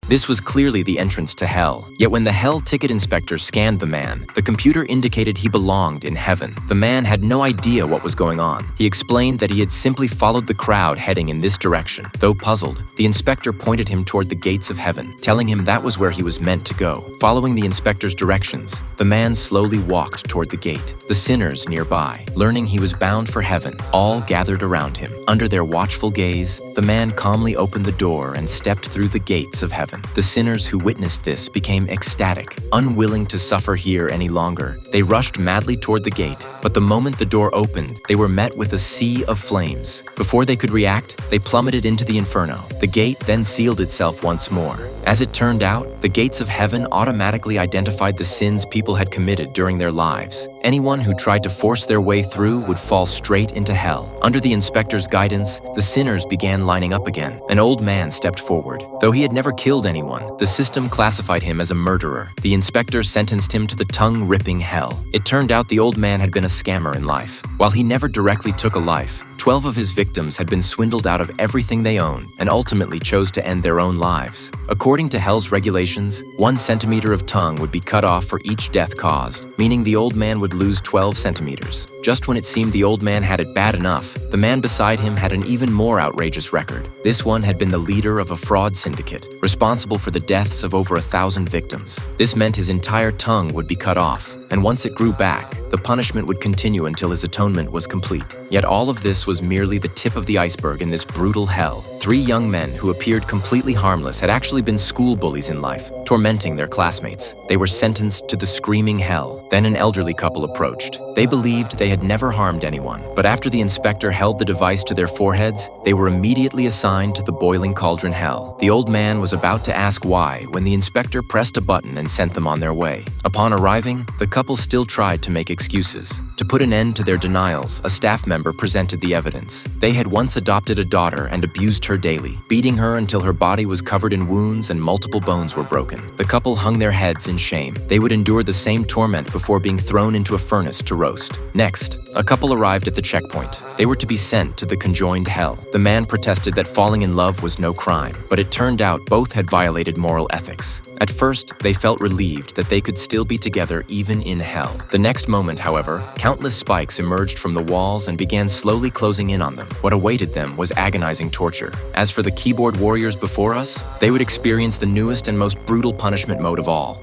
This was clearly the entrance to hell. Yet when the hell ticket inspector scanned the man, the computer indicated he belonged in heaven. The man had no idea what was going on. He explained that he had simply followed the crowd heading in this direction. Though puzzled, the inspector pointed him toward the gates of heaven, telling him that was where he was meant to go. Following the inspector's directions, the man slowly walked toward the gate. The sinners nearby, learning he was bound for heaven, all gathered around him. Under their watchful gaze, the man calmly opened the door and stepped through the gates of heaven. The sinners who witnessed this became ecstatic, unwilling to suffer here any longer. They rushed madly toward the gate, but the moment the door opened, they were met with a sea of flames. Before they could react, they plummeted into the inferno. The gate then sealed itself once more. As it turned out, the gates of heaven automatically identified the sins people had committed during their lives. Anyone who tried to force their way through would fall straight into hell. Under the inspector's guidance, the sinners began lining up again. An old man stepped forward. Though he had never killed anyone, the system classified him as a murderer. The inspector sentenced him to the tongue-ripping hell. It turned out the old man had been a scammer in life. While he never directly took a life, 12 of his victims had been swindled out of everything they own and ultimately chose to end their own lives. According to hell's regulations, 1 centimeter of tongue would be cut off for each death caused, meaning the old man would lose 12 centimeters. Just when it seemed the old man had it bad enough, the man beside him had an even more outrageous record. This one had been the leader of a fraud syndicate, responsible for the deaths of over 1,000 victims. This meant his entire tongue would be cut off, and once it grew back, the punishment would continue until his atonement was complete. Yet all of this was merely the tip of the iceberg in this brutal hell. 3 young men who appeared completely harmless had actually been school bullies in life, tormenting their classmates. They were sentenced to the screaming hell. Then an elderly couple approached. They believed they had never harmed anyone, but after the inspector held the device to their foreheads, they were immediately assigned to the boiling cauldron hell. The old man was about to ask why when the inspector pressed a button and sent them on their way. Upon arriving, the couple still tried to make excuses. To put an end to their denials, a staff member presented the evidence. They had once adopted a daughter and abused her daily, beating her until her body was covered in wounds and multiple bones were broken. The couple hung their heads in shame. They would endure the same torment before being thrown into a furnace to roast. Next, a couple arrived at the checkpoint. They were to be sent to the conjoined hell. The man protested that falling in love was no crime, but it turned out both had violated moral ethics. At first, they felt relieved that they could still be together even in hell. The next moment, however, countless spikes emerged from the walls and began slowly closing in on them. What awaited them was agonizing torture. As for the keyboard warriors before us, they would experience the newest and most brutal punishment mode of all.